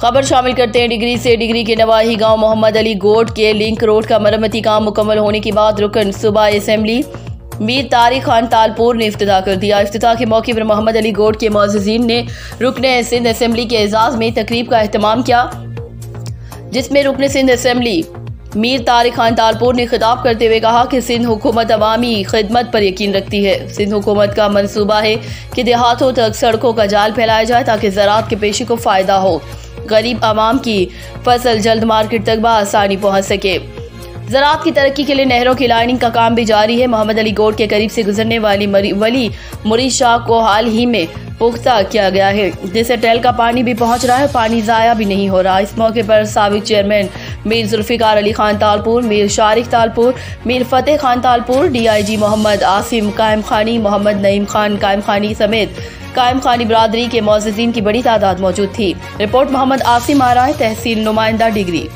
खबर शामिल करते हैं डिगरी से। डिगरी के नवाही गांव मोहम्मद अली गोड के लिंक रोड का मरम्मती काम मुकम्मल होने के बाद रुकन सूबाई असेंबली मीर तारिक खान तालपुर ने इफ्तिताह कर दिया। इफ्तिताह के मौके पर मोहम्मद अली गोड के मुअज़्ज़िज़ीन ने रुकन सिंध असेंबली के एजाज़ में तकरीब का एहतमाम किया, जिसमें रुकन सिंध असेंबली मीर तारिक खान तालपुर ने खिताब करते हुए कहा कि सिंध हुकूमत अवामी खिदमत पर यकीन रखती है। सिंध हुकूमत का मंसूबा है कि देहातों तक सड़कों का जाल फैलाया जाए ताकि ज़राअत के पेशे को फ़ायदा हो, गरीब आवाम की फसल जल्द मार्केट तक बआसानी पहुँच सके। ज़राअत की तरक्की के लिए नहरों की लाइनिंग का काम भी जारी है। मोहम्मद अली गोड के करीब से गुजरने वाली वली मुरीद शाह को हाल ही में पुख्ता किया गया है, जिससे टैल का पानी भी पहुंच रहा है, पानी ज़ाया भी नहीं हो रहा। इस मौके पर साबिक चेयरमैन मीर जुल्फ़िकार अली खान तालपुर, मीर शारिक तालपुर, मीर फतेह खान तालपुर, DIG मोहम्मद आसिम कायम खानी, मोहम्मद नईम खान कायम खानी समेत कायम खानी बरादरी के मुअज़्ज़िज़ीन की बड़ी तादाद मौजूद थी। रिपोर्ट मोहम्मद आसिम आराय, तहसील नुमाइंदा डिगरी।